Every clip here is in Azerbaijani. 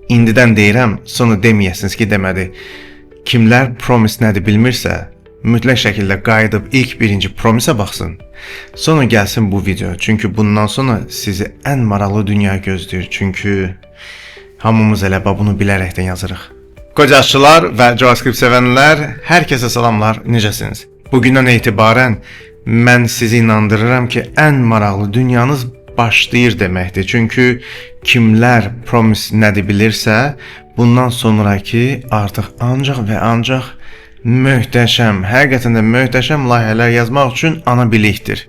İndidən deyirəm, sonra deməyəsiniz ki, demədi. Kimlər promise nədir bilmirsə, mütləq şəkildə qayıdıb ilk birinci promise baxsın. Sonra gəlsin bu video. Çünki bundan sonra sizi ən maraqlı dünya gözləyir. Çünki hamımız elə bunu bilərəkdən yazırıq. Qocaşçılar və JavaScript sevənlər, hər kəsə salamlar, necəsiniz? Bugündən etibarən mən sizi inandırıram ki, ən maraqlı dünyanız başlayır deməkdir. Çünki kimlər promise nədir bilirsə, bundan sonraki artıq ancaq və ancaq möhtəşəm, həqiqətən də möhtəşəm layihələr yazmaq üçün ana bilikdir.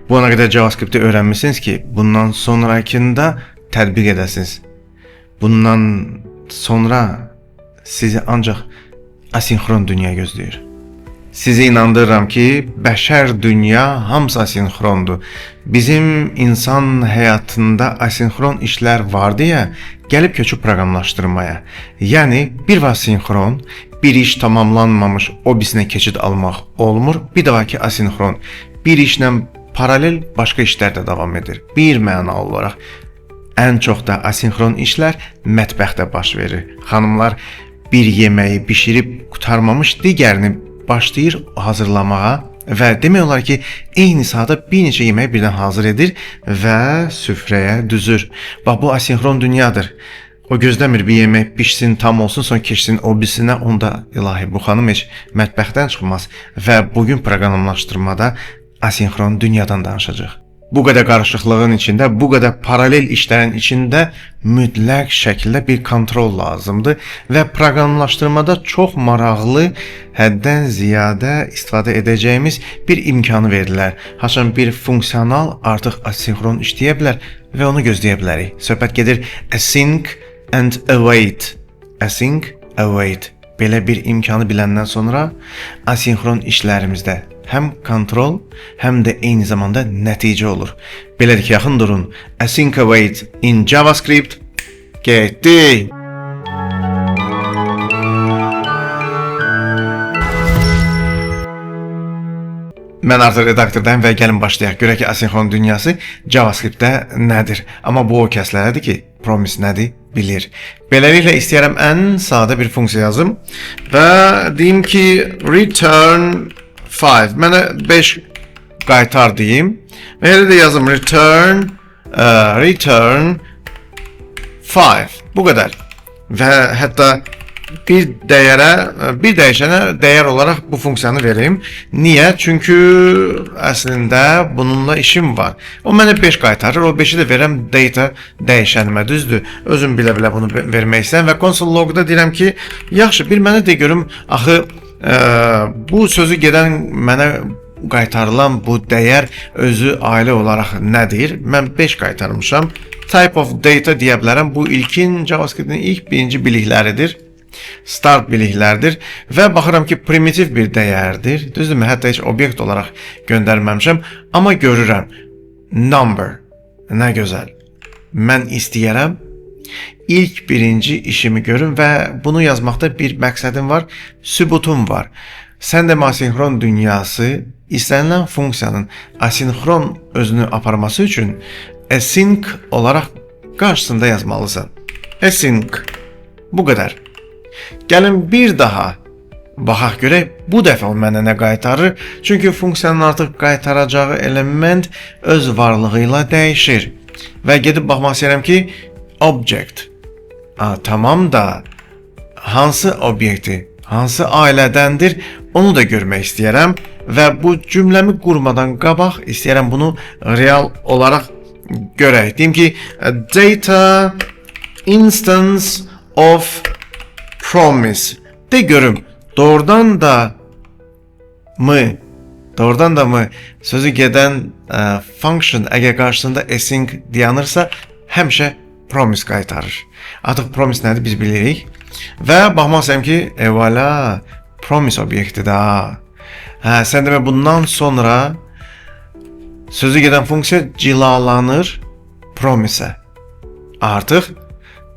Bu ana qədər JavaScript-i öyrənmisiniz ki, bundan sonrakında tətbiq edəsiniz. Bundan sonra sizi ancaq asinxron dünya gözləyir. Sizi inandırıram ki, bəşər dünya hamısı asinxrondur. Bizim insan həyatında asinxron işlər var deyə gəlib köçüb proqramlaşdırmaya. Yəni, bir var sinxron, bir iş tamamlanmamış o birisinə keçid almaq olmur. Bir də var ki, asinxron, bir işlə paralel başqa işlər də davam edir. Bir mənalı olaraq. Ən çox da asinxron işlər mətbəxdə baş verir. Xanımlar bir yeməyi bişirib qurtarmamış digərini başlayır hazırlamağa və demək olar ki, eyni sahada bir neçə yemək birdən hazır edir və süfrəyə düzür. Bax, bu asinxron dünyadır. O gözləmir bir yemək pişsin, tam olsun, sonra keçsin o birisinə, onda ilahi bu xanım heç mətbəxdən çıxmaz və bugün proqramlaşdırmada asinxron dünyadan danışacaq. Bu qədər qarışıqlığın içində, bu qədər paralel işlərin içində mütləq şəkildə bir kontrol lazımdır və proqramlaşdırmada çox maraqlı, həddən ziyadə istifadə edəcəyimiz bir imkanı verdilər. Haçan bir funksional artıq asinxron işləyə bilər və onu gözləyə bilərik. Söhbət gedir async and await. Async, await. Belə bir imkanı biləndən sonra asinxron işlərimizdə həm kontrol, həm də eyni zamanda nəticə olur. Belədir ki, yaxın durun. Async await in JavaScript getdi. Mən artıq redaktordayım və gəlin başlayaq. Görək ki, asinxron dünyası JavaScript-də nədir? Amma bu o kəslərdir ki, promise nədir bilir. Beləliklə istəyərəm ən sadə bir funksiya yazım və deyim ki, return 5. Mənə 5 qaytar deyim. Və elə də yazım return 5. Bu qədər. Və hətta bir dəyişənə dəyər olaraq bu funksiyanı verim. Niyə? Çünki əslində bununla işim var. O mənə 5 qaytarır. O 5-i də verəm data dəyişənimə, düzdür? Özüm bilə-bilə bunu vermək istəyirəm və console logda deyirəm ki, yaxşı, bir mənə de görüm, axı bu sözü gedən mənə qaytarılan bu dəyər özü ailə olaraq nədir? Mən 5 qaytarmışam. Type of data deyə bilərəm. Bu ilkin JavaScript-in ilk birinci bilikləridir. Start biliklərdir və baxıram ki, primitiv bir dəyərdir. Düzdürmü? Hətta heç obyekt olaraq göndərməmişəm. Amma görürəm. Number. Nə gözəl. Mən istəyərəm. İlk birinci işimi görün və bunu yazmaqda bir məqsədim var, sübutum var. Sən də asinxron dünyası istənilən funksiyanın asinxron özünü aparması üçün async olaraq qarşısında yazmalısan. Async. Bu qədər. Gəlin bir daha baxaq görək, bu dəfə o mənə nə qaytarır? Çünki funksiyanın artıq qaytaracağı element öz varlığı ilə dəyişir. Və gedib baxmaq istəyirəm ki, object. Tamam da hansı obyekti, hansı ailədəndir, onu da görmək istəyirəm və bu cümləmi qurmadan qabaq istəyirəm bunu real olaraq görək. Deyim ki, data instance of promise. De görüm, doğrudan da mı sözü gedən function əgər qarşısında async dayanırsa, həmişə promise qaytarır. Artıq promise nədir biz bilirik. Və baxmaq istəyirəm ki, voilà, promise obyektidir. Sən demə bundan sonra sözü gedən funksiya cilalanır promise-ə. Artıq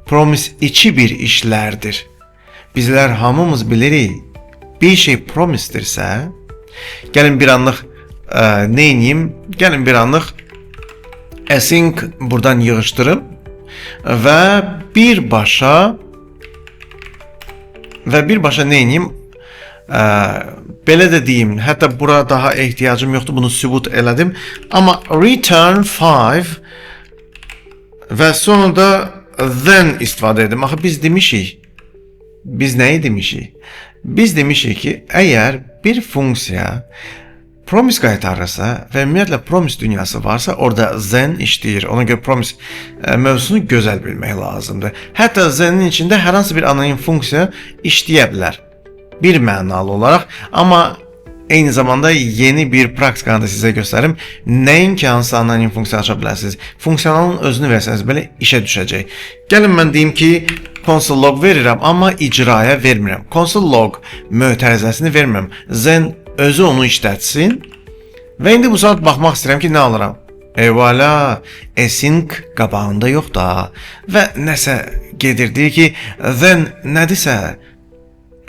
promise içi bir işlərdir. Bizlər hamımız bilirik, bir şey promisedirsə, gəlin bir anlıq neyiniyim? Gəlin bir anlıq async buradan yığışdırım və birbaşa və birbaşa nə edeyim? Belə də deyim, hətta bura daha ehtiyacım yoxdur, bunu sübut elədim. Amma return 5 və sonra da then istifadə edim. Axı biz demişik, biz nəyi demişik? Biz demişik ki, əgər bir funksiya promise qaytarırsa və ümumiyyətlə promise dünyası varsa, orada then işləyir. Ona görə promise mövzusunu gözəl bilmək lazımdır. Hətta then'in içində hər hansı bir anonim funksiya işləyə bilər. Bir mənalı olaraq, amma eyni zamanda yeni bir praktikanı da sizə göstərim. Nəinki hansı anonim funksiya aça bilərsiniz. Funksiyonalın özünü versəniz belə işə düşəcək. Gəlin mən deyim ki, console log verirəm, amma icraya vermirəm. Console log mötərizəsini vermirəm. Then özü onu işlətsin. Və indi bu saat baxmaq istəyirəm ki, nə alıram? Voilà, async qabağında yox da. Və nəsə gedir, deyir ki, then nədirsə,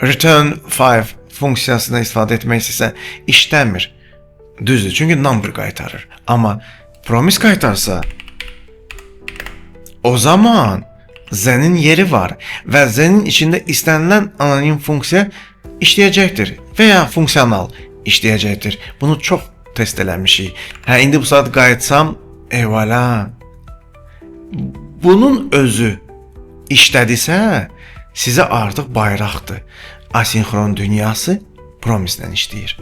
return 5 funksiyasını istifadə etmək istəsə işləmir. Düzdür, çünki number qaytarır. Amma promise qaytarsa, o zaman then'in yeri var və then'in içində istənilən anonim funksiya işləyəcəkdir və ya funksional işləyəcəkdir. Bunu çox test eləmişik. İndi bu saat qayıtsam, voilà. Bunun özü işlədisə, sizə artıq bayraqdır. Asinxron dünyası promise-lə işləyir.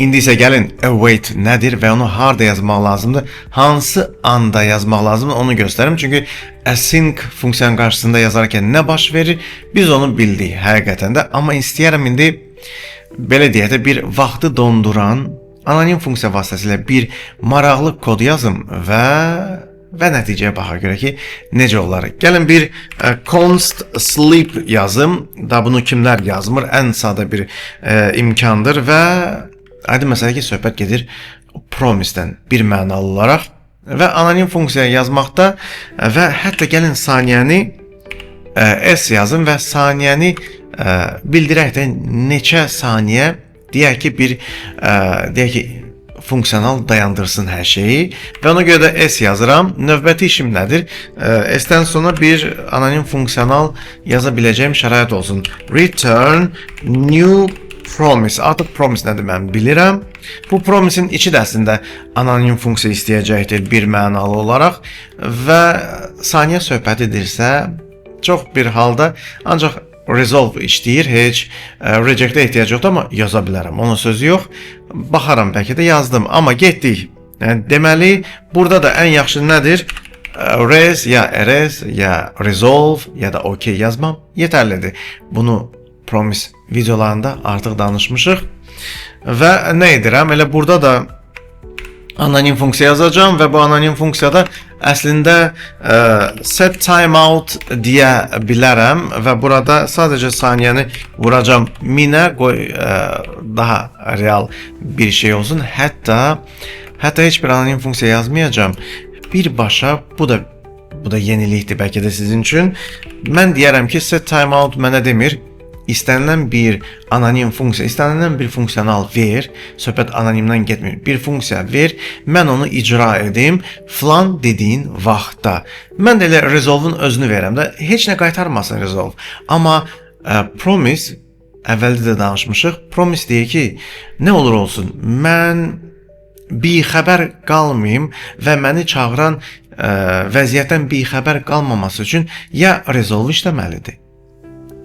İndi isə gəlin await nədir və onu harda yazmaq lazımdır, hansı anda yazmaq lazımdır onu göstərim. Çünki async funksiyanın qarşısında yazarkən nə baş verir, biz onu bildik həqiqətən də. Amma istəyərəm indi belə deyək də bir vaxtı donduran anonim funksiya vasitəsilə bir maraqlı kod yazım və nəticəyə baxa görə ki, necə olar. Gəlin bir const sleep yazım. Da bunu kimlər yazmır? Ən sadə bir imkandır və aydın məsələ ki, söhbət gedir promise-dən bir mənalı olaraq və anonim funksiya yazmaqda və hətta gəlin saniyəni s yazın və saniyəni bildirək də neçə saniyə deyək ki, funksional dayandırsın hər şeyi və ona görə də s yazıram. Növbəti işim nədir? S-dən sonra bir anonim funksional yaza biləcəyim şərait olsun. Return new promise. Artıq promise nədir mən bilirəm. Bu promise'in içi də əslində anonim funksiya istəyəcəkdir bir mənalı olaraq və saniyə söhbət edirsə çox bir halda ancaq resolve işləyir, heç reject'e ehtiyac yoxdur, amma yaza bilərəm. Onun sözü yox. Baxaram, bəlkə də yazdım, amma getdik. Deməli, burada da ən yaxşı nədir? Res ya rs ya resolve ya da ok yazmam yetərlidir. Bunu promise videolarında artıq danışmışıq. Və nə edirəm? Elə burada da anonim funksiya yazacağım və bu anonim funksiyada əslində set timeout deyə bilərəm və burada sadəcə saniyəni vuracağım minə, qoy daha real bir şey olsun. Hətta heç bir anonim funksiya yazmayacağım. Birbaşa bu da yenilikdir bəlkə də sizin üçün. Mən deyərəm ki, set timeout mənə demir. İstənilən bir anonim funksiya, istənilən bir funksional ver, söhbət anonimdən getmir, bir funksiya ver, mən onu icra edim filan dediyin vaxtda. Mən də elə resolve-un özünü verəm də, heç nə qaytarmasın resolve. Amma promise, əvvəldə də danışmışıq, promise deyir ki, nə olur olsun, mən bixəbər qalmayım və məni çağıran vəziyyətdən bixəbər qalmaması üçün ya resolve işləməlidir.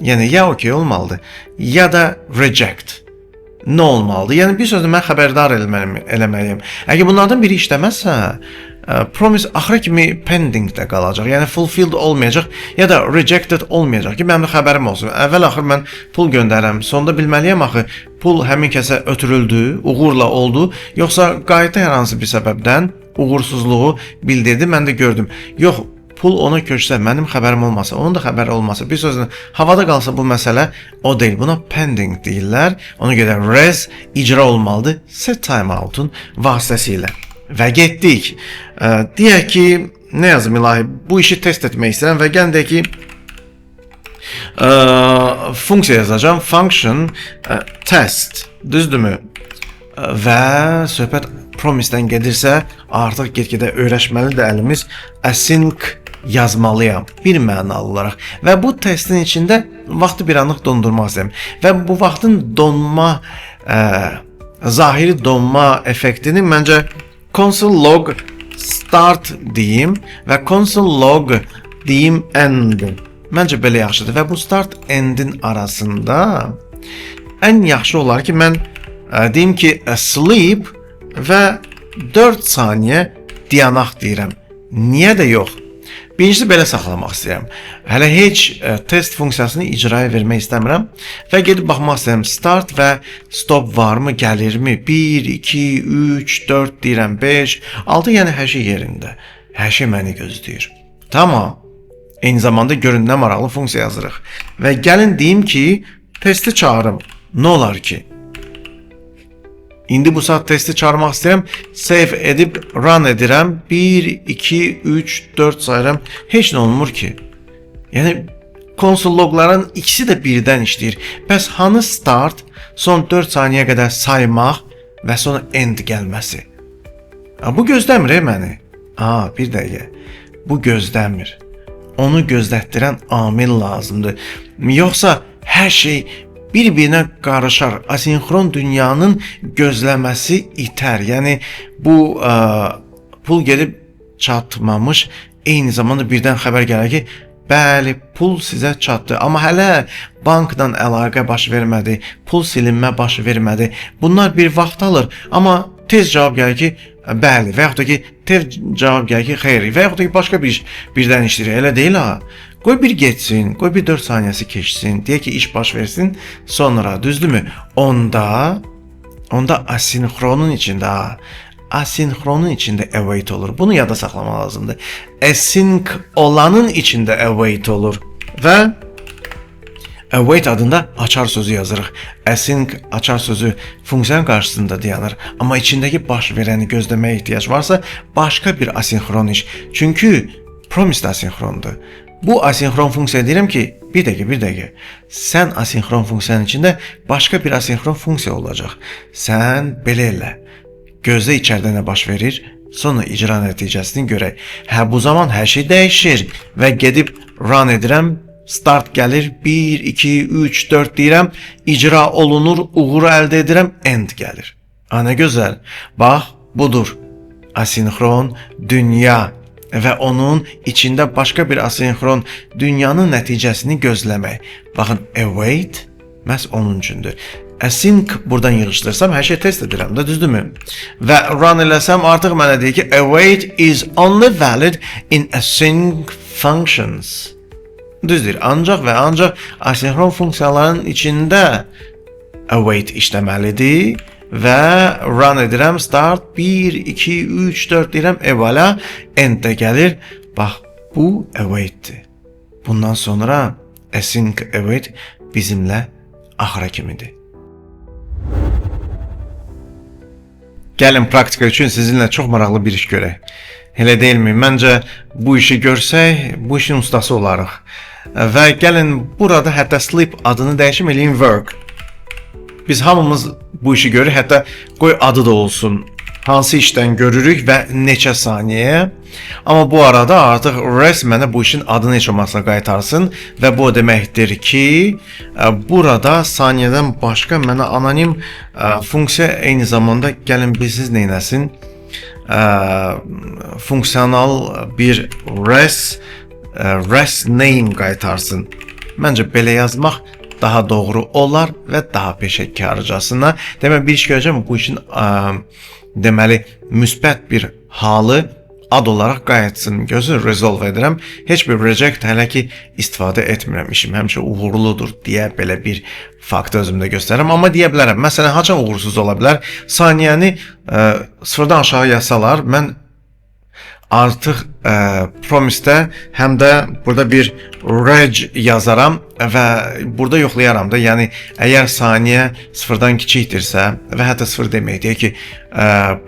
Yəni, ya okey olmalıdır, ya da reject. Nə olmalıdır? Yəni, bir sözlə mən xəbərdar eləməliyim. Əgər bunlardan biri işləməzsə, promise axıra kimi pendingdə qalacaq. Yəni, fulfilled olmayacaq, ya da rejected olmayacaq ki, mənim də xəbərim olsun. Əvvəl-axır mən pul göndərəm, sonda bilməliyəm axı, pul həmin kəsə ötürüldü, uğurla oldu, yoxsa qayıtda hər hansı bir səbəbdən uğursuzluğu bildirdi, mən də gördüm. Yox, pul ona köçsə, mənim xəbərim olmasa, onun da xəbəri olmasa, bir sözlə havada qalsa bu məsələ o deyil. Buna pending deyirlər. Ona görə res icra olmalıdır set timeout'un vasitəsilə. Və getdik. Deyək ki, nə yazım ilahi? Bu işi test etmək istəyirəm və gəlin deyək ki, funksiya yazacağım. Function test. Düzdürmü? Və söhbət promise-dən gedirsə, artıq get-gedə öyrəşməlidir əlimiz. Async yazmalıyam bir mənalı olaraq və bu testin içində vaxtı bir anlıq dondurmaq istəyirəm və bu vaxtın donma zahiri donma effektini məncə console log start deyim və console log deyim end. Məncə belə yaxşıdır və bu start endin arasında ən yaxşı olar ki mən deyim ki sleep və 4 saniyə dayanaq deyirəm. Niyə də yox? Birincisi belə saxlamaq istəyirəm. Hələ heç test funksiyasını icraya vermək istəmirəm və gedib baxmaq istəyirəm. Start və stop varmı, gəlirmi? 1, 2, 3, 4 deyirəm, 5, 6, yəni hər şey yerində. Hər şey məni gözləyir. Tamam. Eyni zamanda görün nə maraqlı funksiya yazırıq. Və gəlin deyim ki, testi çağırım. Nə olar ki? İndi bu saat testi çağırmaq istəyirəm. Save edib run edirəm. 1, 2, 3, 4 sayıram. Heç nə olmur ki. Yəni konsol logların ikisi də birdən işləyir. Bəs hanı start, son 4 saniyə qədər saymaq və sonra end gəlməsi? Bu gözləmir məni. Bir dəqiqə. Bu gözləmir. Onu gözlətdirən amil lazımdır. Yoxsa hər şey bir-birinə qarışar. Asinxron dünyanın gözləməsi itər. Yəni bu pul gedib çatmamış, eyni zamanda birdən xəbər gəlir ki, bəli, pul sizə çatdı, amma hələ bankdan əlaqə baş vermədi, pul silinmə baş vermədi. Bunlar bir vaxt alır, amma tez cavab gəlir ki, bəli, və yaxud da ki, tez cavab gəlir ki, xeyr, və yaxud da ki, başqa bir iş birdən işləyir. Elə deyil ha. Qoy bir geçsin, qoy bir 4 saniyəsi keçsin, deyək ki, iş baş versin, sonra, düzdürmü? Onda asinxronun içində await olur. Bunu yada saxlamaq lazımdır. Async olanın içində await olur və await adında açar sözü yazırıq. Async açar sözü funksiyanın qarşısında dayanır. Amma içindəki baş verəni gözləməyə ehtiyac varsa, başqa bir asinxron iş. Çünki promise asinxrondur. Bu asinxron funksiya deyirəm ki, bir dəqiqə. Sən asinxron funksiyanın içində başqa bir asinxron funksiya olacaq. Sən belə elə. Gözlə içəridə nə baş verir, sonra icra nəticəsini görək. Bu zaman hər şey dəyişir və gedib run edirəm. Start gəlir, 1, 2, 3, 4 deyirəm, icra olunur, uğuru əldə edirəm, end gəlir. Nə gözəl. Bax, budur. Asinxron dünya və onun içində başqa bir asinxron dünyanın nəticəsini gözləmək. Baxın, await məhz onun üçündür. Async buradan yığışdırsam, hər şey test edirəm də, düzdürmü? Və run eləsəm, artıq mənə deyir ki, await is only valid in async functions. Düzdür, ancaq və ancaq asinxron funksiyaların içində await işləməlidir və run edirəm, start 1, 2, 3, 4 deyirəm, voilà, end də gəlir. Bax, bu awaitdir. Bundan sonra async await bizimlə axıra kimidir. Gəlin praktika üçün sizinlə çox maraqlı bir iş görək. Elə deyilmi? Məncə bu işi görsək, bu işin ustası olarıq. Və gəlin burada hətta sleep adını dəyişim eləyin work. Biz hamımız bu işi görürük, hətta qoy adı da olsun. Hansı işdən görürük və neçə saniyəyə. Amma bu arada artıq rest mənə bu işin adını heç olmazsa qaytarsın və bu o deməkdir ki, burada saniyədən başqa mənə anonim funksiya eyni zamanda gəlin bilsiz neynəsin? Funksional bir rest name qaytarsın. Məncə belə yazmaq daha doğru olar və daha peşəkarcasına. Deməli bir iş görəcəm, bu işin deməli müsbət bir halı ad olaraq qayıtsın. Gözünü resolve edirəm. Heç bir reject hələ ki istifadə etmirəm. İşim həmişə uğurludur deyə belə bir faktı özümdə göstərirəm. Amma deyə bilərəm. Məsələn, haçan uğursuz ola bilər? Saniyəni sıfırdan aşağı yazsalar, mən artıq promise-də həm də burada bir reg yazaram və burada yoxlayaram da. Yəni əgər saniyə sıfırdan kiçikdirsə və hətta sıfır demək deyək ki,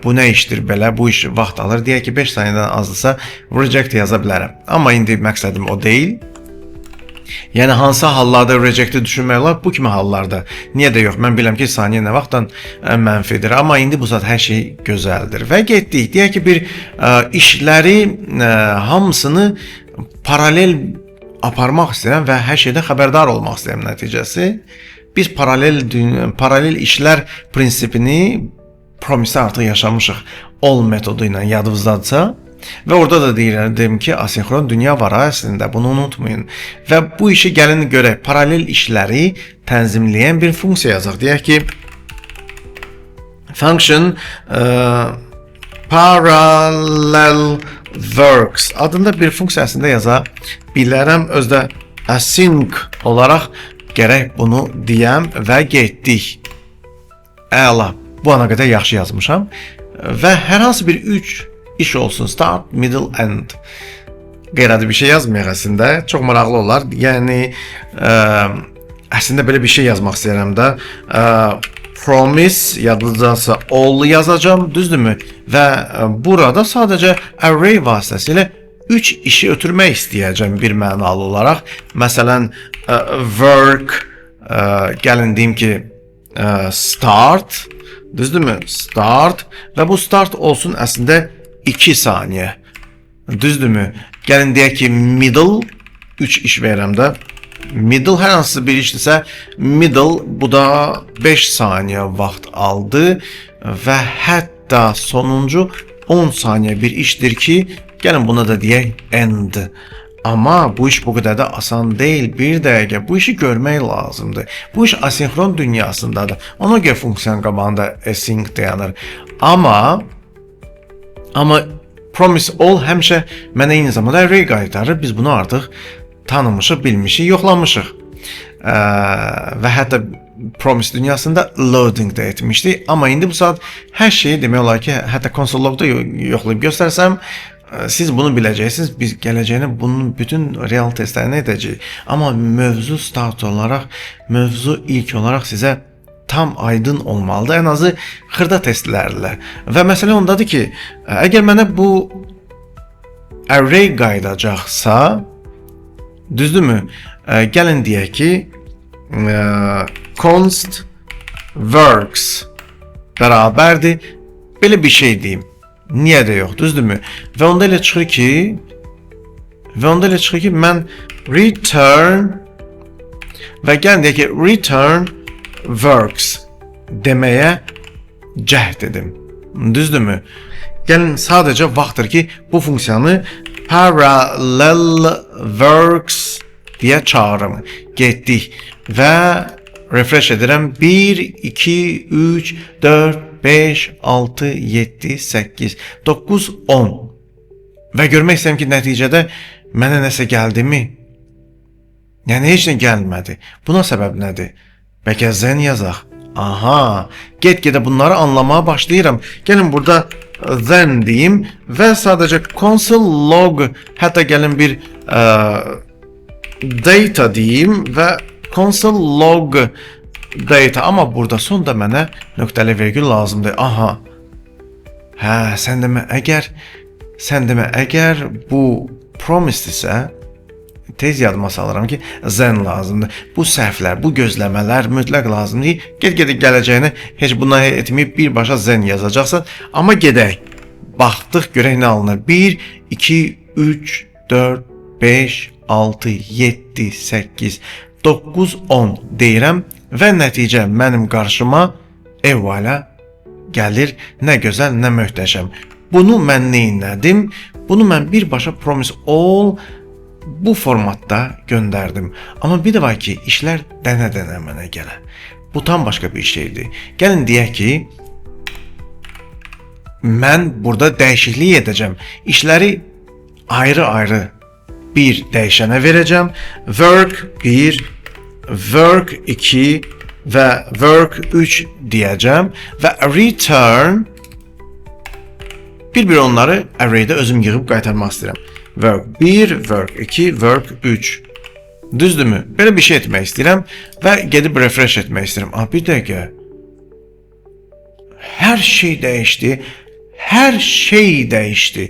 bu nə işdir belə, bu iş vaxt alır, deyək ki 5 saniyədən azdısa reject yaza bilərəm. Amma indi məqsədim o deyil. Yəni hansı hallarda reject'i düşünmək olar? Bu kimi hallarda. Niyə də yox? Mən biləm ki, saniyə nə vaxtdan mənfidir. Amma indi bu saat hər şey gözəldir. Və getdik. Deyək ki, bir işləri hamısını paralel aparmaq istəyirəm və hər şeydən xəbərdar olmaq istəyirəm nəticəsi. Biz paralel işlər prinsipini promise artıq yaşamışıq. All metodu ilə yadınızdadırsa və orada da deyirdim ki, asinxron dünya var əslində, bunu unutmayın. Və bu işi gəlin görək, paralel işləri tənzimləyən bir funksiya yazaq. Deyək ki, function parallel works adında bir funksiyasında yaza bilərəm. Özdə async olaraq gərək bunu deyəm və getdik. Əla, bu ana qədər yaxşı yazmışam. Və hər hansı bir 3 iş olsun, start, middle, end. Qeyri-adi bir şey yazmayaq əslində, çox maraqlı olar. Yəni, əslində belə bir şey yazmaq istəyirəm də. Promise yadınızdadırsa all yazacağım, düzdürmü? Və burada sadəcə array vasitəsilə 3 işi ötürmək istəyəcəm bir mənalı olaraq. Məsələn, work, gəlin deyim ki, start, düzdürmü? Start və bu start olsun əslində 2 saniyə. Düzdürmü? Gəlin deyək ki, middle 3 iş verirəm də. Middle hər hansı bir işdirsə, middle bu da 5 saniyə vaxt aldı və hətta sonuncu 10 saniyə bir işdir ki, gəlin buna da deyək end. Amma bu iş bu qədər də asan deyil. Bir dəqiqə bu işi görmək lazımdır. Bu iş asinxron dünyasındadır. Ona görə funksiyanın qabağında async dayanır. Amma promise all həmişə mənə eyni zamanda array qaytarır. Biz bunu artıq tanımışıq, bilmişik, yoxlamışıq. Və hətta promise dünyasında loading da etmişdik. Amma indi bu saat hər şeyi demək olar ki, hətta konsol logda yoxlayıb göstərsəm, siz bunu biləcəksiniz. Biz gələcəyini bunun bütün real testlərini edəcəyik. Amma mövzu start olaraq, mövzu ilk olaraq sizə tam aydın olmalıdır. Ən azı xırda testlərlə. Və məsələ ondadır ki, əgər mənə bu array qayıdacaqsa, düzdürmü? Gəlin deyək ki, const works bərabərdir. Belə bir şey deyim. Niyə də yox, düzdürmü? Və onda elə çıxır ki, mən return və gəlin deyək ki, return works deməyə cəhd edim. Düzdürmü? Gəlin sadəcə vaxtdır ki, bu funksiyanı parallel works deyə çağırım. Getdik və refresh edirəm. 1, 2, 3, 4, 5, 6, 7, 8, 9, 10. Və görmək istəyirəm ki, nəticədə mənə nəsə gəldimi? Yəni, heç nə gəlmədi. Buna səbəb nədir? Bəlkə zen yazaq. Aha, get-gedə bunları anlamaya başlayıram. Gəlin burada then deyim və sadəcə console log, hətta gəlin bir data deyim və console log data, amma burada sonda mənə nöqtəli vergül lazımdır. Aha. Hə, sən demə əgər bu promise-dirsə, tez yadıma salıram ki, zen lazımdır. Bu səhvlər, bu gözləmələr mütləq lazımdır. Get-gedə gələcəyini heç buna etməyib birbaşa zen yazacaqsan. Amma gedək. Baxdıq, görək nə alınır. 1, 2, 3, 4, 5, 6, 7, 8, 9, 10 deyirəm və nəticə mənim qarşıma evvələ gəlir. Nə gözəl, nə möhtəşəm. Bunu mən neynədim? Bunu mən birbaşa promise all bu formatda göndərdim. Amma bir də var ki, işlər dənə-dənə mənə gələ. Bu tam başqa bir şeydir. Gəlin deyək ki, mən burada dəyişiklik edəcəm. İşləri ayrı-ayrı bir dəyişənə verəcəm. Work 1, work 2 və work 3 deyəcəm və return bir-bir onları array'də özüm yığıb qaytarmaq istəyirəm. Work 1, work 2, work 3. Düzdürmü? Belə bir şey etmək istəyirəm və gedib refresh etmək istəyirəm. Bir dəqiqə. Hər şey dəyişdi. Hər şey dəyişdi.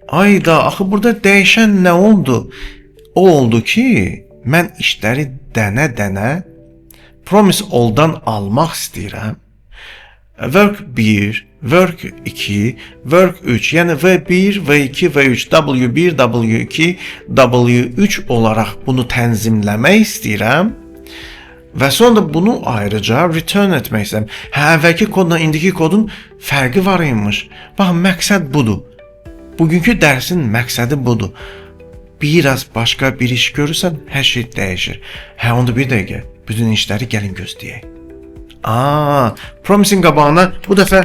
Ayda, axı burada dəyişən nə oldu? O oldu ki, mən işləri dənə-dənə promise all-dan almaq istəyirəm Work 1, work 2, work 3. Yəni V1, V2, V3, W1, W2, W3 olaraq bunu tənzimləmək istəyirəm. Və sonra bunu ayrıca return etmək istəyirəm. Əvvəlki kodla indiki kodun fərqi var imiş. Bax, məqsəd budur. Bugünkü dərsin məqsədi budur. Biraz başqa bir iş görürsən, hər şey dəyişir. Onda bir dəqiqə, bütün işləri gəlin gözləyək. Promising qabağına bu dəfə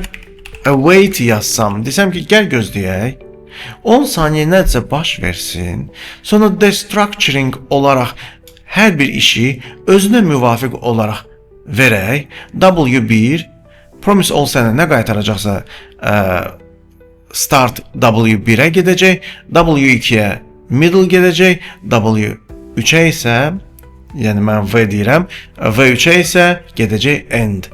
await yazsam, desəm ki, gəl gözləyək. 10 saniyə nədirsə baş versin. Sonra destructuring olaraq hər bir işi özünə müvafiq olaraq verək. W1 promise ol sənə nə qaytaracaqsa start W1-ə gedəcək, W2-yə middle gedəcək, W3-ə isə, yəni mən V deyirəm, V3-ə isə gedəcək end.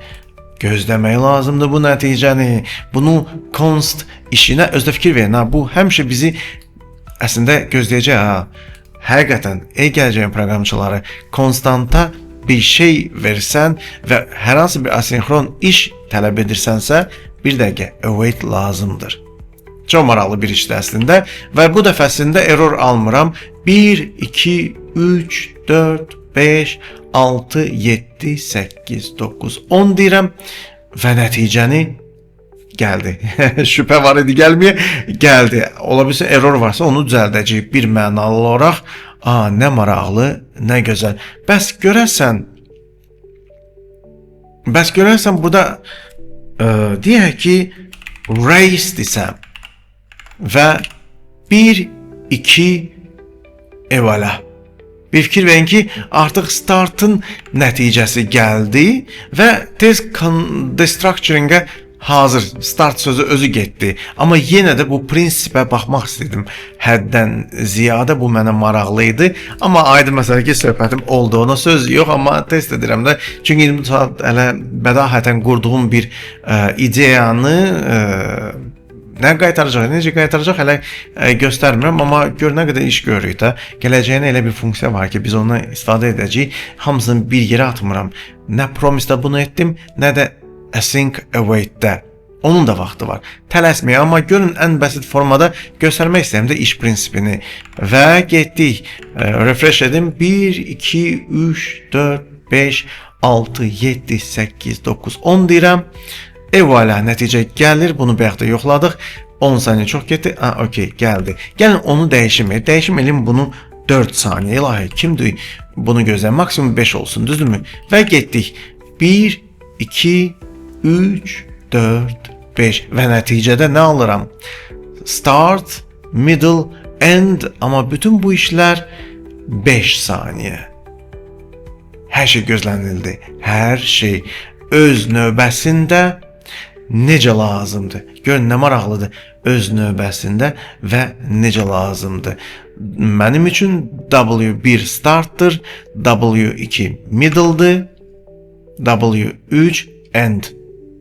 Gözləmək lazımdır bu nəticəni. Bunu const işinə özdə fikir verin. Bu həmişə bizi əslində gözləyəcək. Həqiqətən, gələcəyin proqramçıları konstanta bir şey versən və hər hansı bir asinxron iş tələb edirsənsə, bir dəqiqə await lazımdır. Çox maraqlı bir işdir əslində və bu dəfəsində error almıram. 1, 2, 3, 4, 5, 6, 7, 8, 9, 10 deyirəm və nəticəni gəldi. Şübhə var idi, gəlməyə gəldi. Ola bilsin error varsa onu düzəldəcəyik bir mənalı olaraq. Nə maraqlı, nə gözəl. Bəs görərsən burada deyək ki, raise desəm və 1, 2, evvəla. Bir fikir verin ki, artıq startın nəticəsi gəldi və tez destructuring'ə hazır, start sözü özü getdi. Amma yenə də bu prinsipə baxmaq istədim. Həddən ziyadə bu mənə maraqlı idi. Amma aydın məsələ ki, söhbətim olduğuna söz yox, amma test edirəm də. Çünki 20 saat hələ bədahətən qurduğum bir ideyanı nə qaytaracaq, necə qaytaracaq hələ göstərmirəm, amma gör nə qədər iş görürük də. Gələcəyinə elə bir funksiya var ki, biz ondan istifadə edəcəyik. Hamısını bir yerə atmıram. Nə promise-də bunu etdim, nə də async await-də. Onun da vaxtı var. Tələsməyin, amma görün ən bəsit formada göstərmək istəyirəm də iş prinsipini. Və getdik. Refresh edim. 1, 2, 3, 4, 5, 6, 7, 8, 9, 10 deyirəm. Voilà, nəticə gəlir. Bunu bayaq da yoxladıq. 10 saniyə çox getdi. Okey, gəldi. Gəlin onu dəyişim eləyim bunu 4 saniyə. İlahi, kimdir bunu gözləyən? Maksimum 5 olsun, düzdürmü? Və getdik. 1, 2, 3, 4, 5 və nəticədə nə alıram? Start, middle, end, amma bütün bu işlər 5 saniyə. Hər şey gözlənildi. Hər şey öz növbəsində necə lazımdır. Görün nə maraqlıdır. Öz növbəsində və necə lazımdır. Mənim üçün W1 startdır, W2 middle'dır, W3 end.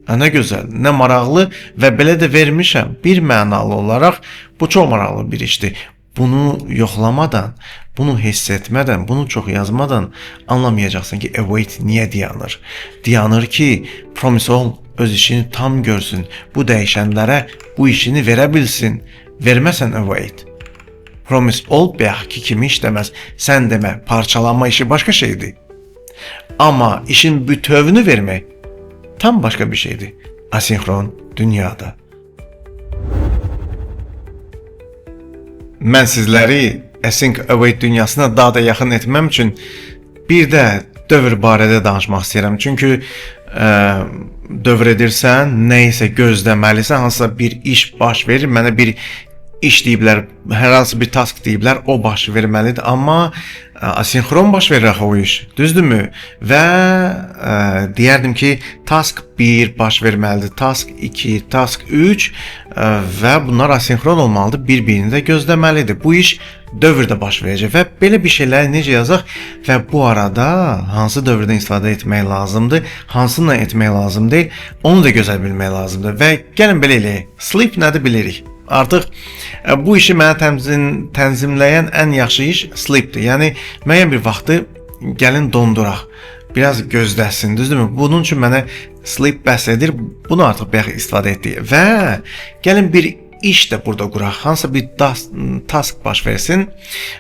Nə gözəl, nə maraqlı və belə də vermişəm. Bir mənalı olaraq bu çox maraqlı bir işdir. Bunu yoxlamadan, bunu hiss etmədən, bunu çox yazmadan anlamayacaqsın ki, await niyə dayanır. Dayanır ki, promise ol öz işini tam görsün. Bu dəyişənlərə bu işini verə bilsin. Verməsən await. Promise ol bayaq ki, kimi işləməz. Sən demə, parçalanma işi başqa şeydir. Amma işin bütövünü vermək tam başqa bir şeydir. Asinxron dünyada. Mən sizləri async await dünyasına daha da yaxın etməm üçün bir də dövr barədə danışmaq istəyirəm. Çünki dövr edirsən, nə isə gözləməlisən, hansısa bir iş baş verir, mənə bir iş deyiblər, hər hansı bir task deyiblər, o baş verməlidir. Amma asinxron baş verir axı o iş, düzdürmü? Və deyərdim ki, task 1 baş verməlidir, task 2, task 3 və bunlar asinxron olmalıdır, bir-birini də gözləməlidir. Bu iş dövrdə baş verəcək və belə bir şeyləri necə yazaq və bu arada hansı dövrdən istifadə etmək lazımdır, hansını etmək lazım deyil, onu da gözəl bilmək lazımdır. Və gəlin belə eləyək, sleep nədir bilirik. Artıq bu işi mənə tənzimləyən ən yaxşı iş sleepdir. Yəni müəyyən bir vaxtı gəlin donduraq. Biraz gözləsin, düzdürmü? Bunun üçün mənə Sleep bəs edir. Bunu artıq bayaq istifadə etdik. Və gəlin bir iş də burada quraq. Hansısa bir task baş versin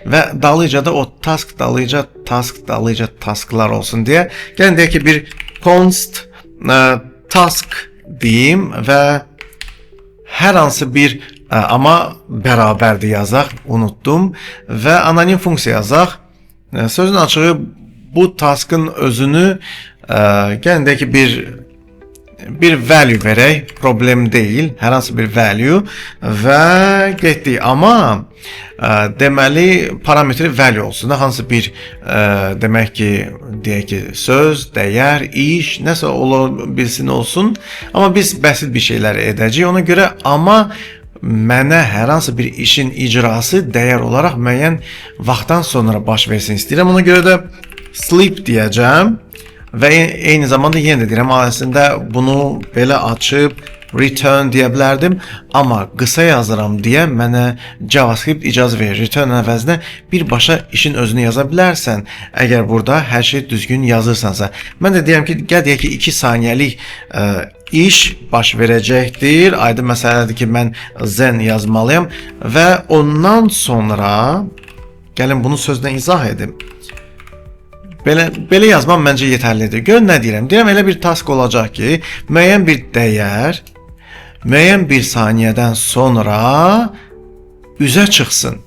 və dalıca da o task dalıca tasklar olsun deyə. Gəlin deyək ki, bir const task deyim və hər hansı bir amma bərabərdir yazaq, unutdum və anonim funksiya yazaq. Sözün açığı bu taskın özünü gəlin deyək ki, bir value verək, problem deyil, hər hansı bir value və getdik. Amma deməli parametri value olsun da, hansı bir demək ki, deyək ki, söz, dəyər, iş, nəsə ola bilsin olsun. Amma biz bəsit bir şeylər edəcəyik ona görə, amma mənə hər hansı bir işin icrası dəyər olaraq müəyyən vaxtdan sonra baş versin istəyirəm. Ona görə də sleep deyəcəm. Və eyni zamanda yenə də deyirəm, aslında bunu belə açıb return deyə bilərdim, amma qısa yazıram deyə mənə JavaScript icazə verir. Return əvəzinə birbaşa işin özünü yaza bilərsən, əgər burada hər şey düzgün yazırsansa. Mən də deyirəm ki, gəl deyək ki, 2 saniyəlik iş baş verəcəkdir. Aydın məsələdir ki, mən zen yazmalıyam və ondan sonra gəlin bunu sözlə izah edim. Belə yazmam məncə yetərlidir. Gör nə deyirəm? Deyirəm, elə bir task olacaq ki, müəyyən bir dəyər, müəyyən bir saniyədən sonra üzə çıxsın.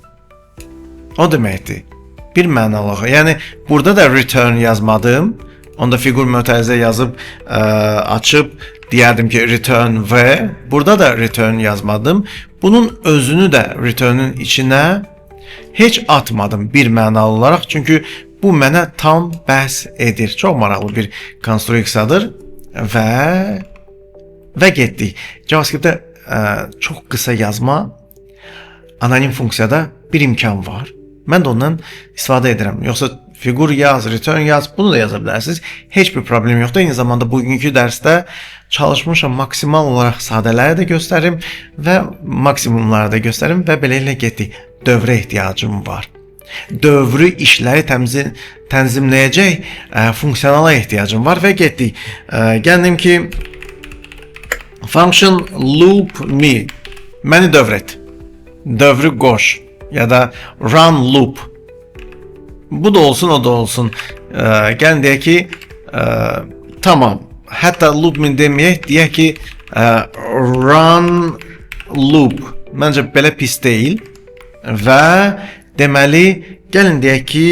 O deməkdir. Bir mənalı. Yəni, burada da return yazmadım. Onda fiqur mötərizə yazıb, açıb, deyərdim ki, return və burada da return yazmadım. Bunun özünü də return'ün içinə heç atmadım bir mənalı olaraq. Çünki bu mənə tam bəhs edir. Çox maraqlı bir konstruksiyadır və getdik. JavaScript'də çox qısa yazma, anonim funksiyada bir imkan var. Mən də ondan istifadə edirəm. Yoxsa fiqur yaz, return yaz, bunu da yaza bilərsiniz. Heç bir problem yoxdur. Eyni zamanda bugünkü dərsdə çalışmışam maksimal olaraq sadələri də göstərim və maksimumları da göstərim və beləliklə getdik. Dövrə ehtiyacım var. Dövrü işləri tənzimləyəcək funksiyonala ehtiyacım var və getdik. Gəldim ki, function loop me məni dövr et. Dövrü qoş ya da run loop. Bu da olsun, o da olsun. Gəlin deyək ki, tamam. Hətta loop me deməyək, deyək ki, run loop. Məncə belə pis deyil və deməli, gəlin deyək ki,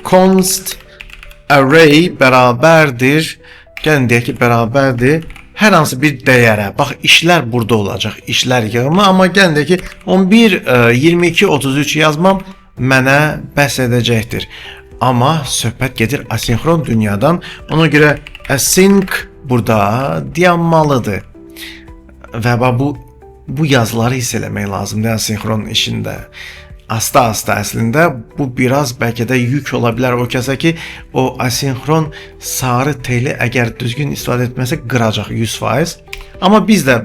const array bərabərdir, gəlin deyək ki, bərabərdir hər hansı bir dəyərə. Bax, işlər burada olacaq, işlər yığımı, amma gəlin deyək ki, 11, 22, 33 yazmam mənə bəhs edəcəkdir. Amma söhbət gedir asinxron dünyadan, ona görə async burada dayanmalıdır. Və bu yazıları hiss eləmək lazımdır asinxron işində. Asta-asta əslində bu biraz bəlkə də yük ola bilər o kəsə ki, o asinxron sarı teli əgər düzgün istifadə etməsə qıracaq 100%. Amma biz də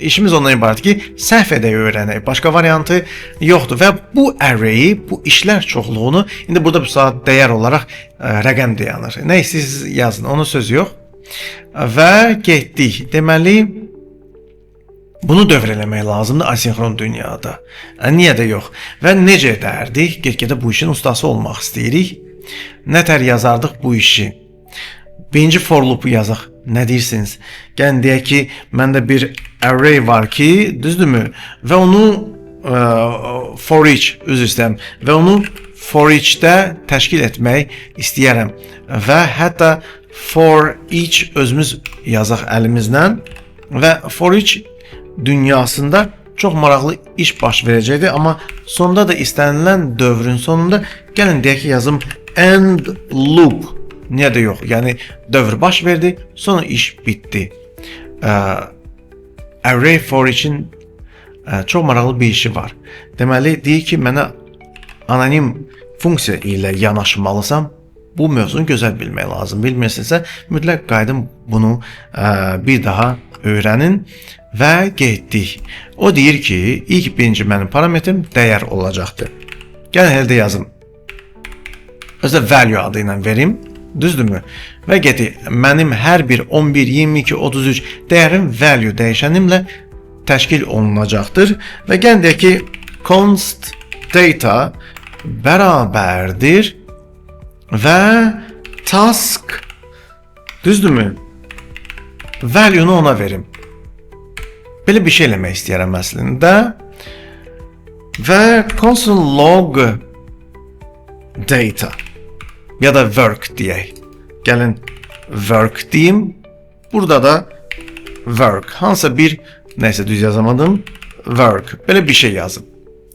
işimiz ondan ibarət ki, səhv edək öyrənək. Başqa variantı yoxdur və bu array, bu işlər çoxluğunu indi burada bu saat dəyər olaraq rəqəm dayanır. Nə istəyirsiniz yazın, onun sözü yox. Və getdik. Deməli, bunu dövr eləmək lazımdır asinxron dünyada. Niyə də yox? Və necə edərdik? Get-gedə bu işin ustası olmaq istəyirik. Nətər yazardıq bu işi? Birinci for loop-u yazaq. Nə deyirsiniz? Gəlin deyək ki, məndə bir array var ki, düzdürmü? Və onu for each, üzr istəyirəm. Və onu for each-də təşkil etmək istəyərəm. Və hətta for each özümüz yazaq əlimizlə. Və for each dünyasında çox maraqlı iş baş verəcəkdir, amma sonda da istənilən dövrün sonunda gəlin deyək ki, yazım end loop. Niyə də yox? Yəni dövr baş verdi, sonra iş bitdi. Array for each-in çox maraqlı bir işi var. Deməli, deyir ki, mənə anonim funksiya ilə yanaşmalısam, bu mövzunu gözəl bilmək lazım. Bilmirsinizsə, mütləq qayıdın bunu bir daha öyrənin və getdik. O deyir ki, ilk birinci mənim parametrim dəyər olacaqdır. Gəlin əldə yazım. Özdə value adı ilə verim. Düzdürmü? və gedi mənim hər bir 11, 22, 33 dəyərim value dəyişənimlə təşkil olunacaqdır və gəlin deyək ki const data bərabərdir və task, düzdürmü? Value-nu ona verim. Belə bir şey eləmək istəyirəm əslində və console log data ya da work deyək. Gəlin work deyim. Burada da work. Hansısa bir, neyse düz yazamadım. Work. Belə bir şey yazım.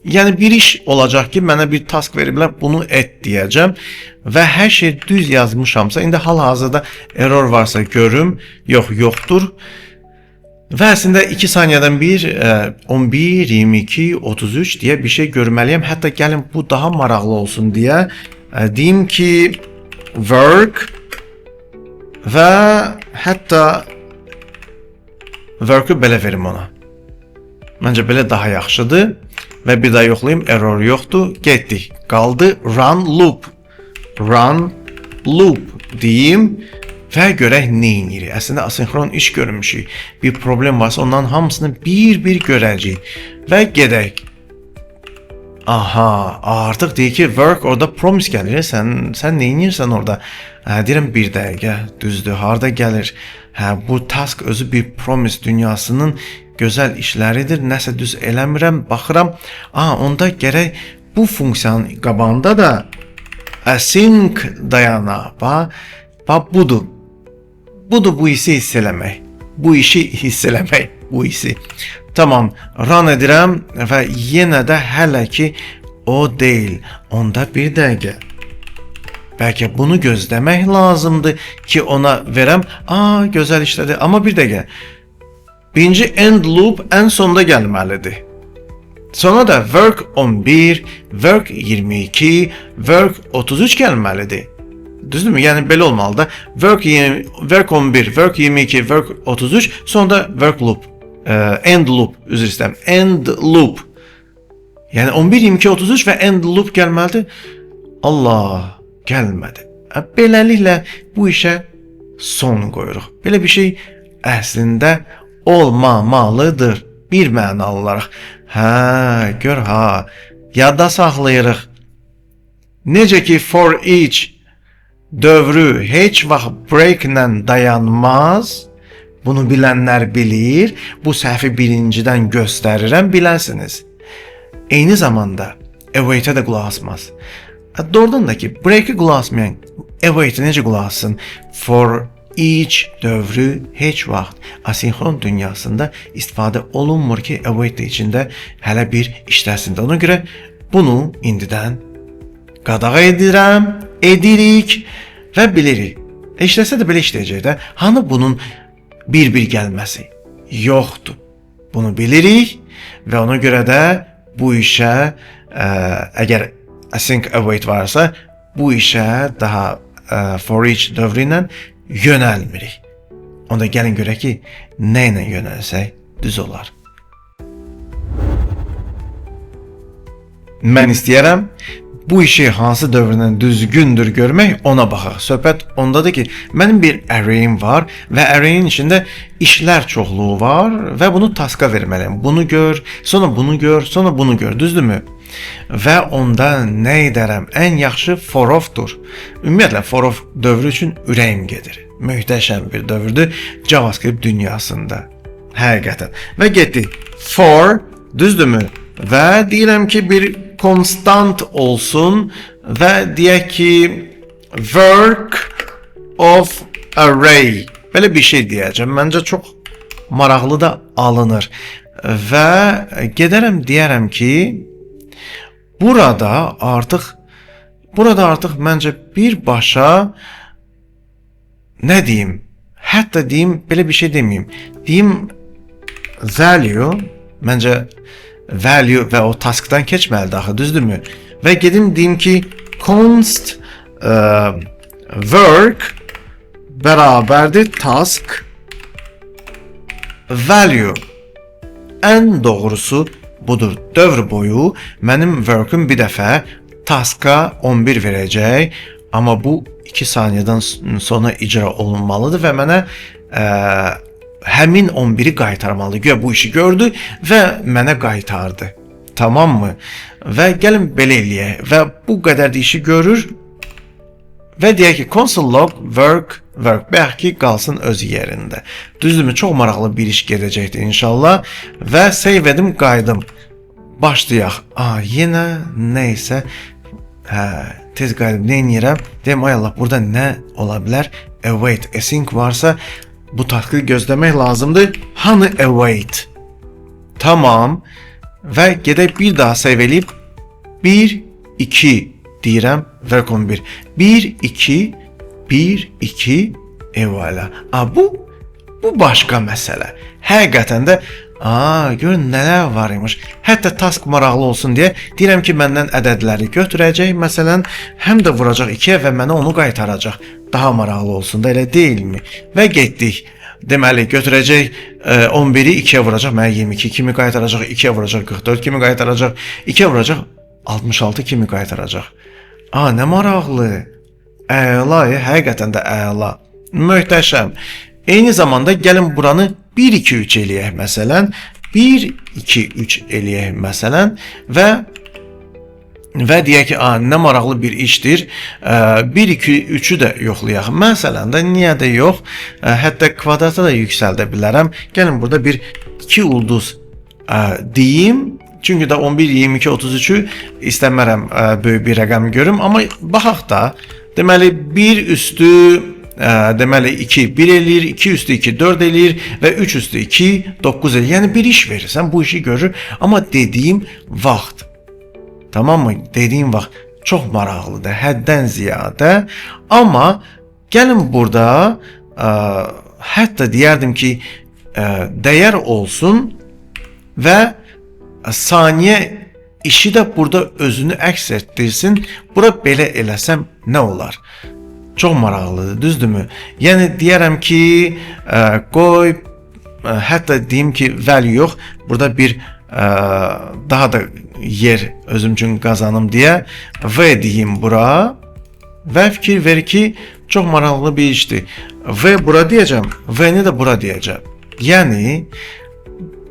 Yəni bir iş olacaq ki, mənə bir task veriblər, bunu et deyəcəm və hər şey düz yazmışamsa, indi hal-hazırda error varsa görüm, yoxdur. Və əslində 2 saniyədən bir 11, 22, 33 deyə bir şey görməliyəm. Hətta gəlin bu daha maraqlı olsun deyə deyim ki work və hətta work-ü belə verim ona. Məncə belə daha yaxşıdır. Və bir daha yoxlayayım, error yoxdur. Getdik. Qaldı run loop. Run loop deyim və görək nə edirik. Əslində asinxron iş görmüşük. Bir problem varsa ondan hamısını bir-bir görəcəyik və gedək. Aha, artıq deyir ki work orada promise gəlir. Sən nə edirsən orada? Deyirəm bir dəqiqə, düzdür. Harda gəlir? Bu task özü bir promise dünyasının gözəl işləridir. Nəsə düz eləmirəm, baxıram. Onda gərək bu funksiyanın qabağında da async dayana. Bax budur. Budur bu hissi hiss eləmək. Bu işi hiss eləmək. Bu hissi. Tamam, run edirəm və yenə də hələ ki o deyil. Onda bir dəqiqə. Bəlkə bunu gözləmək lazımdır ki ona verəm. Gözəl işlədi. Amma bir dəqiqə. Birinci end loop ən sonda gəlməlidir. Sonra da work 11, work 22, work 33 gəlməlidir. Düzdürmü? Yəni belə olmalıdır. Work 11, work 22, work 33, sonra da work loop. End loop, üzr istəyirəm. End loop. Yəni 11, 22, 33 və end loop gəlməlidir. Allah, gəlmədi. Beləliklə bu işə son qoyuruq. Belə bir şey əslində olmamalıdır. Bir mənalı olaraq. Gör yadda saxlayırıq. Necə ki for each dövrü heç vaxt break-lə dayanmaz. Bunu bilənlər bilir. Bu səhvi birincidən göstərirəm, biləsiniz. Eyni zamanda await-ə də qulaq asmaz. Doğrudan da ki break-i qulaq asmayan await-ə necə qulaq assın? For each dövrü heç vaxt asinxron dünyasında istifadə olunmur ki, await içində hələ bir işləsin. Ona görə bunu indidən qadağa edirəm, edirik və bilirik. İşləsə də belə işləyəcək də. Hanı bunun bir-bir gəlməsi yoxdur. Bunu bilirik və ona görə də bu işə əgər async await varsa, bu işə daha for each dövrü ilə yönəlmirik. Onda gəlin görək ki, nə ilə yönəlsək düz olar. Mən istəyərəm bu işi hansı dövrdən düzgündür görmək, ona baxaq. Söhbət ondadır ki, mənim bir array'im var və array'in içində işlər çoxluğu var və bunu task'a verməliyəm. Bunu gör, sonra bunu gör, sonra bunu gör, düzdürmü? Və onda nə edərəm? Ən yaxşı for of-dur. Ümumiyyətlə for of dövrü üçün ürəyim gedir. Möhtəşəm bir dövrdür JavaScript dünyasında. Həqiqətən. Və getdik. For, düzdürmü? Və deyirəm ki bir konstant olsun və deyək ki work of array. Belə bir şey deyəcəm. Məncə çox maraqlı da alınır. Və gedərəm deyərəm ki burada artıq məncə birbaşa nə deyim? Hətta deyim, belə bir şey deməyim. Deyim value, məncə value və o task'dan keçməlidir axı, düzdürmü? Və gedim deyim ki const work bərabərdir task value. Ən doğrusu budur. Dövr boyu mənim work'üm bir dəfə task'a 11 verəcək, Amma bu 2 saniyədən sonra icra olunmalıdır və mənə həmin 11-i qaytarmalıdır. Güya bu işi gördü və mənə qaytardı. Tamam mı? Və gəlin belə eləyək və bu qədər də işi görür və deyək ki, console log work bəlkə qalsın öz yerində. Düzdürmü? Çox maraqlı bir iş gedəcəkdir inşallah və save edim, qayıdım. Başlayaq. Yenə nə isə tez qayıdım, nə edirəm? Deyəm, ay Allah, burada nə ola bilər? Await, async varsa bu taskı gözləmək lazımdır. Hanı await? Tamam. Və gedək bir daha save eləyib 1, 2 deyirəm, work 11. 1, 2, 1, 2, evvela. Bu başqa məsələ. Həqiqətən də görün nələr var imiş. Hətta task maraqlı olsun deyə deyirəm ki, məndən ədədləri götürəcək, məsələn, həm də vuracaq 2-yə və mənə onu qaytaracaq. Daha maraqlı olsun da, elə deyilmi? Və getdik. Deməli, götürəcək 11-i 2-yə vuracaq, mənə 22 kimi qaytaracaq, 2-yə vuracaq 44 kimi qaytaracaq, 2-yə vuracaq 66 kimi qaytaracaq. Nə maraqlı. Əla, həqiqətən də əla. Möhtəşəm. Eyni zamanda gəlin buranı 1, 2, 3 eləyək məsələn. 1, 2, 3 eləyək məsələn və deyək ki, nə maraqlı bir işdir. 1, 2, 3-ü də yoxlayaq. Məsələn də niyə də yox? Hətta kvadrata da yüksəldə bilərəm. Gəlin burada bir 2 ulduz deyim. Çünki də 11, 22, 33-ü istəmərəm böyük bir rəqəm görüm. Amma baxaq da, deməli 1 üstü deməli 2 1 eləyir, 2 üstü 2 4 eləyir və 3 üstü 2 9 eləyir. Yəni bir iş verirsən, bu işi görür. Amma dediyim vaxt, tamam mı? Dediyim vaxt çox maraqlıdır, həddən ziyadə. Amma gəlin burada hətta deyərdim ki, dəyər olsun və saniyə işi də burada özünü əks etdirsin. Bura belə eləsəm nə olar? Çox maraqlıdır, düzdürmü? Yəni deyərəm ki, qoy, hətta deyim ki, value yox, burada bir daha da yer özüm üçün qazanım deyə v deyim bura və fikir verir ki, çox maraqlı bir işdir. V bura deyəcəm, v-ni də bura deyəcəm. Yəni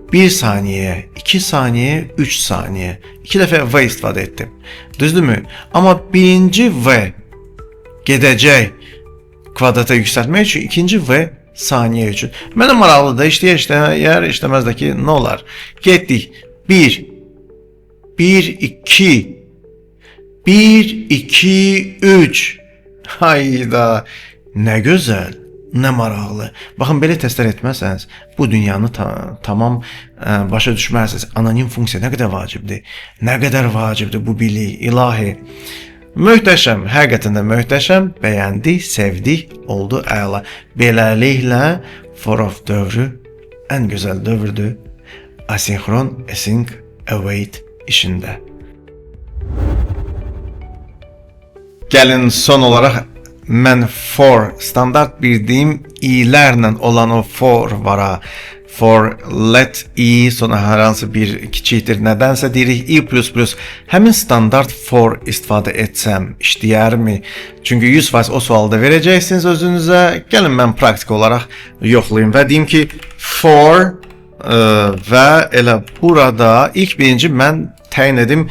1 saniyə, 2 saniyə, 3 saniyə. 2 dəfə v istifadə etdim. Düzdürmü? Amma birinci v gedəcək kvadrata yüksəltmək üçün, ikinci v saniyə üçün. Mənə maraqlıdır, işləyər, işləməz də ki, nə olar? Getdik. 1, 1, 2, 1, 2, 3. Hayda, nə gözəl, nə maraqlı. Baxın, belə testlər etməsəniz, bu dünyanı tamam başa düşmərsiniz. Anonim funksiya nə qədər vacibdir? Nə qədər vacibdir bu bilik, ilahi. Möhtəşəm, həqiqətən də möhtəşəm, bəyəndik, sevdik, oldu əla. Beləliklə, for of dövrü ən gözəl dövrdür. Asinkron, async, await işində. Gəlin son olaraq mən for, standart bildiyim i'lərlə olan o for vara. For, let, i, sonra hər hansı bir kiçikdir, nədənsə deyirik i++. Həmin standart for istifadə etsəm işləyərmi? Çünki 100% o sualda verəcəksiniz özünüzə. Gəlin mən praktik olaraq yoxlayayım və deyim ki, for və elə burada ilk birinci mən təyin edim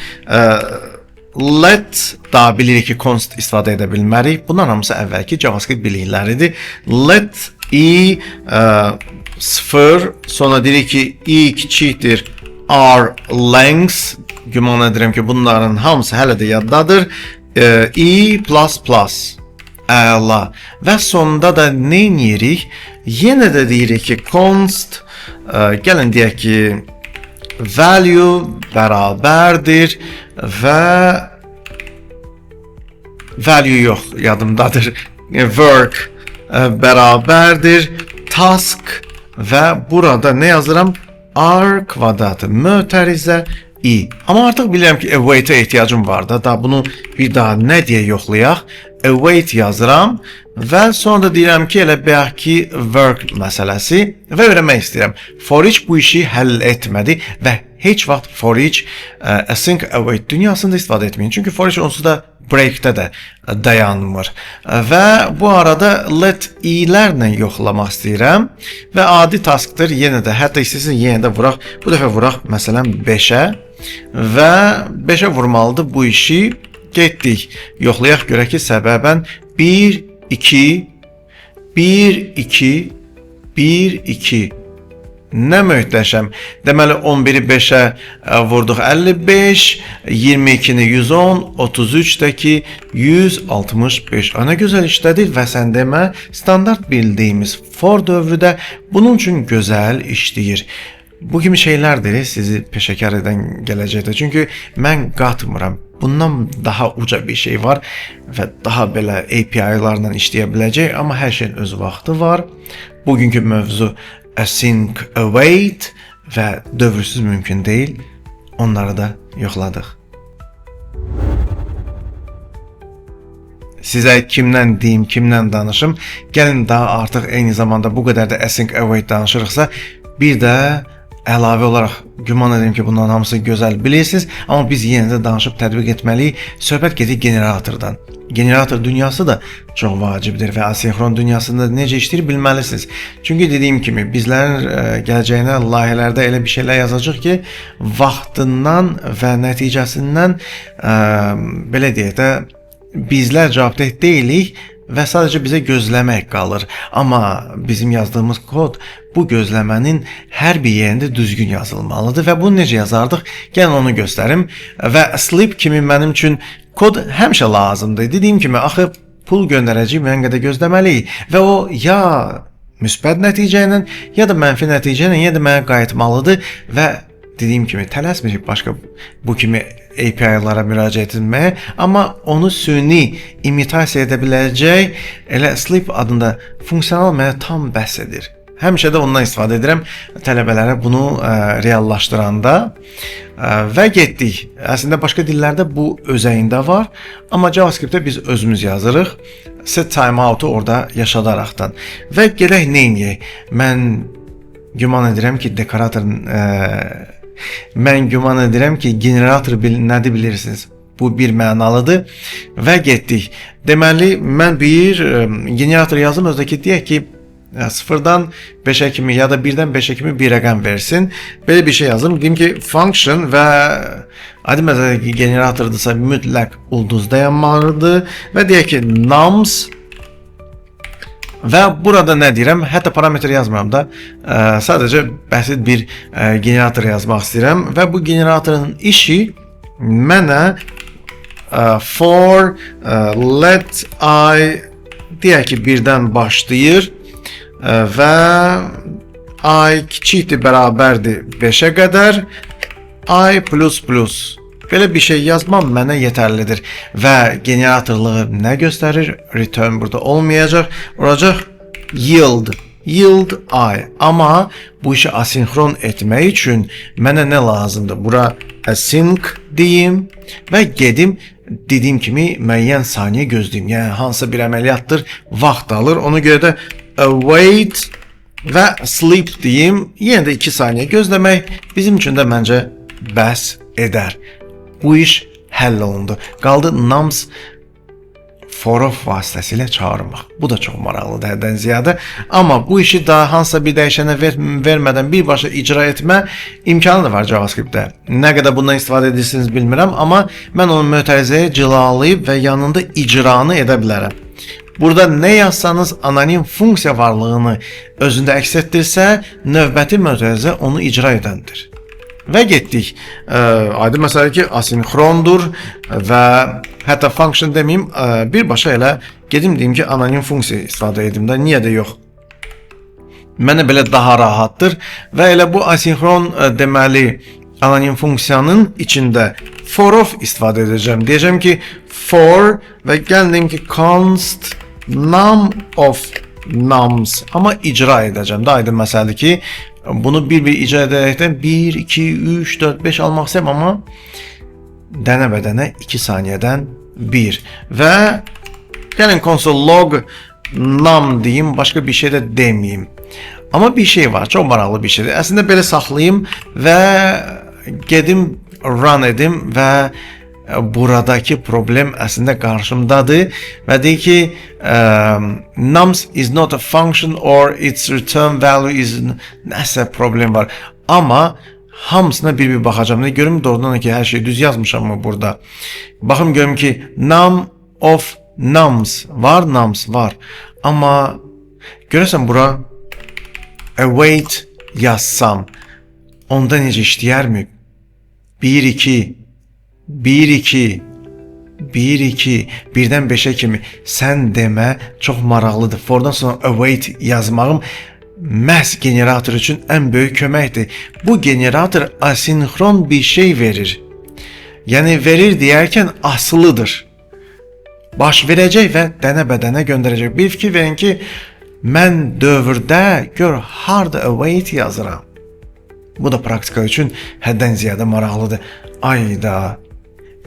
let, daha bilirik ki, const istifadə edə bilmərik. Bunlar hamısı əvvəlki JavaScript bilikləridir. Let, i, 0, sonra deyirik ki, i kiçikdir r length, güman edirəm ki, bunların hamısı hələ də yaddadır. i++, əla. Və sonunda da nə edirik? Yenə də deyirik ki, const, gəlin deyək ki, value bərabərdir və value yox, yadımdadır, work bərabərdir task və burada nə yazıram? R kvadratı mötərizə i. Amma artıq bilirəm ki, await'e ehtiyacım var da. Bunu bir daha nə deyə yoxlayaq? Await yazıram və sonra da deyirəm ki, elə bəlkə work məsələsi və öyrənmək istəyirəm. For each bu işi həll etmədi və heç vaxt for each async await dünyasında istifadə etməyin. Çünki for each onsuz da breakdə də dayanmır. Və bu arada let i-lərlə yoxlamaq istəyirəm və adi taskdır. Yenə də hətta istəsəz yenə də vuraq. Bu dəfə vuraq məsələn 5-ə və 5-ə vurmalıdır bu işi. Getdik. Yoxlayaq görək ki, səbəbən 1 2 1 2 1 2 nə möhtəşəm. Deməli 11-i 5-ə vurduq 55, 22-ni 110, 33-dəki 165. Ana gözəl işlədik və sən demə standart bildiyimiz for dövrüdə bunun üçün gözəl işləyir. Bu kimi şeylərdir sizi peşəkar edən gələcəkdə. Çünki mən qatmıram. Bundan daha uca bir şey var və daha belə API-larla işləyə biləcək, amma hər şeyin öz vaxtı var. Bugünkü mövzu async await və dövrsüz mümkün deyil. Onları da yoxladıq. Sizə kimdən deyim, kimdən danışım? Gəlin daha artıq eyni zamanda bu qədər də async await danışırıqsa, bir də əlavə olaraq güman edirəm ki, bunların hamısı gözəl bilirsiniz, amma biz yenə də danışıb tətbiq etməliyik. Söhbət gedir generatordan. Generator dünyası da çox vacibdir və asinxron dünyasında necə işləyir bilməlisiniz. Çünki dediyim kimi bizlərin gələcəyinə layihələrdə elə bir şeylər yazacaq ki, vaxtından və nəticəsindən belə deyək də bizlər cavabdeh deyilik və sadəcə bizə gözləmək qalır. Amma bizim yazdığımız kod bu gözləmənin hər bir yerində düzgün yazılmalıdır və bunu necə yazardıq? Gəlin onu göstərim və sleep kimi mənim üçün kod həmişə lazımdır. Dediyim kimi, axı pul göndərəcəyik, müəyyən qədər gözləməliyik və o ya müsbət nəticə ilə, ya da mənfi nəticə ilə, ya da mənə qayıtmalıdır və dediyim kimi tələsməyəcək başqa bu kimi API-lara müraciət etməyə, amma onu süni imitasiya edə biləcək elə sleep adında funksiyanal mənə tam bəs edir. Həmişə də ondan istifadə edirəm tələbələrə bunu reallaşdıranda və getdik. Əslində başqa dillərdə bu özəyində var, amma JavaScript-də biz özümüz yazırıq. Set timeout-u orada yaşadaraqdan və gedək neyniyək? Mən güman edirəm ki, generator nədir bilirsiniz. Bu bir mənalıdır və getdik. Deməli, mən bir generator yazım, özdəki deyək ki, 0-dan 5-ə kimi ya da 1-dən 5-ə kimi bir rəqəm versin. Belə bir şey yazım. Deyim ki, function və adi məsələn ki, generatordursa mütləq ulduz dayanmalıdır və deyək ki, nums və burada nə deyirəm? Hətta parametr yazmıram da, sadəcə bəsit bir generator yazmaq istəyirəm və bu generatorun işi mənə for let I deyək ki, 1-dən başlayır və I kiçikdir, bərabərdir 5-ə qədər, I plus plus. Belə bir şey yazmam mənə yetərlidir və generatorluğu nə göstərir? Return burada olmayacaq, olacaq yield I. Amma bu işi asinxron etmək üçün mənə nə lazımdır? Bura async deyim və gedim dediyim kimi müəyyən saniyə gözləyim. Yəni hansısa bir əməliyyatdır, vaxt alır. Ona görə də await və sleep deyim. Yenə də 2 saniyə gözləmək bizim üçün də məncə bəs edər. Bu iş həll olundu. Qaldı nums for of vasitəsilə çağırmaq. Bu da çox maraqlıdır həddən ziyadə. Amma bu işi daha hansısa bir dəyişənə vermədən birbaşa icra etmə imkanı da var JavaScript-də. Nə qədər bundan istifadə edirsiniz bilmirəm, amma mən onu mötərizəyə cilalayıb və yanında icranı edə bilərəm. Burada nə yazsanız anonim funksiya varlığını özündə əks etdirsə, növbəti mötərizə onu icra edəndir. Və getdik. Adi məsələ ki, asinxrondur və hətta function deməyim, birbaşa elə gedim deyim ki, anonim funksiya istifadə edim də, niyə də yox. Mənə belə daha rahatdır və elə bu asinxron deməli anonim funksiyanın içində for of istifadə edəcəm. Deyəcəm ki, for və gəldim ki, const num of nums, amma icra edəcəm. Daha aydın məsələdir ki, bunu bir-bir icra edərəkdən 1, 2, 3, 4, 5 almaq istəyəm, amma dənə-bədənə 2 saniyədən 1 və gəlin console log num deyim, başqa bir şey də deməyim. Amma bir şey var, çox maraqlı bir şeydir. Əslində belə saxlayayım və gedim run edim və buradakı problem əslində qarşımdadır və deyir ki, nums is not a function or its return value is nəsə problem var. Amma hamısına bir baxacağım. Görüm doğrudan ki, hər şey düz yazmışam mı burada? Baxım görüm ki, num of nums var, nums var. Amma görəsən bura await yazsam, onda necə işləyərmi? 1-2 1-2 1-2 birdən 5-ə kimi sən demə çox maraqlıdır. Fordan sonra await yazmağım məhz generator üçün ən böyük köməkdir. Bu generator asinxron bir şey verir. Yəni verir deyərkən asılıdır. Baş verəcək və dənə-bədənə göndərəcək. Bir fikir verin ki, mən dövrdə gör harda await yazıram. Bu da praktika üçün həddən ziyadə maraqlıdır. Ayda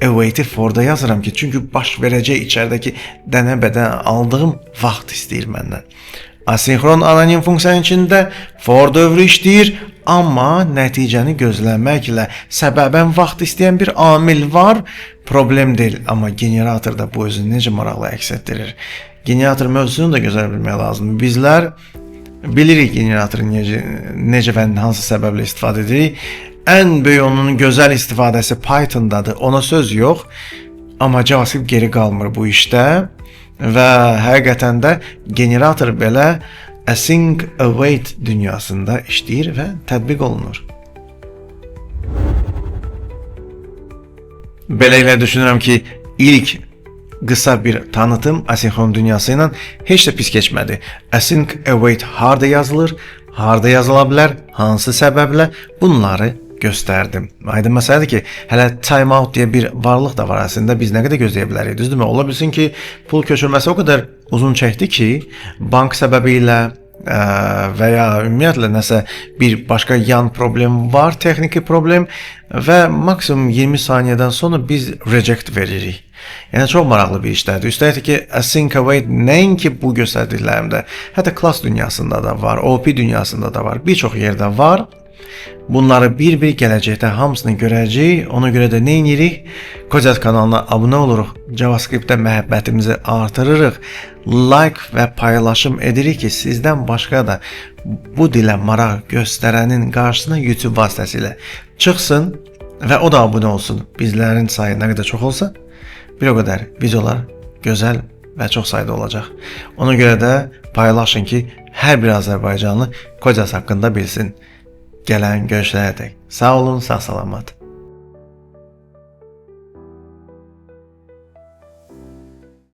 await'i forda yazıram ki, çünki baş verəcək içəridəki dənə-bədən aldığım vaxt istəyir məndən. Asinxron anonim funksiyanın içində for dövrü işləyir, amma nəticəni gözləməklə səbəbən vaxt istəyən bir amil var, problem deyil. Amma generatorda bu özünü necə maraqlı əks etdirir. Generator mövzusunu da gözəl bilmək lazımdır. Bizlər bilirik generatoru necə və hansı səbəblə istifadə edirik. Ən böyük onun gözəl istifadəsi Python'dadır. Ona söz yox. Amma JavaScript geri qalmır bu işdə. Və həqiqətən də generator belə async await dünyasında işləyir və tətbiq olunur. Beləliklə düşünürəm ki, ilk qısa bir tanıtım asinxron dünyası ilə heç də pis keçmədi. Async await harda yazılır, harda yazıla bilər, hansı səbəblə bunları göstərdim. Aydın məsələdir ki, hələ timeout deyə bir varlıq da var əslində. Biz nə qədər gözləyə bilərik, düzdürmü? Ola bilsin ki, pul köçürməsi o qədər uzun çəkdi ki, bank səbəbilə və ya ümumiyyətlə nəsə bir başqa yan problem var, texniki problem və maksimum 20 saniyədən sonra biz reject veririk. Yəni çox maraqlı bir işlərdir. Üstəlik ki, async await nəinki bu göstərdiklərimdə, hətta class dünyasında da var, OP dünyasında da var, bir çox yerdə var. Bunları bir-bir gələcəkdə hamısını görəcəyik. Ona görə də nə edirik? Kozat kanalına abunə oluruq. JavaScriptdə məhəbbətimizi artırırıq. Like və paylaşım edirik ki, sizdən başqa da bu dilə maraq göstərənin qarşısına YouTube vasitəsilə çıxsın və o da abunə olsun. Bizlərin sayı nə qədər çox olsa, bir o qədər videolar gözəl və çox sayda olacaq. Ona görə də paylaşın ki, hər bir Azərbaycanlı Kozat haqqında bilsin. Gələn görüşlərə dək. Sağ olun, sağ salamat.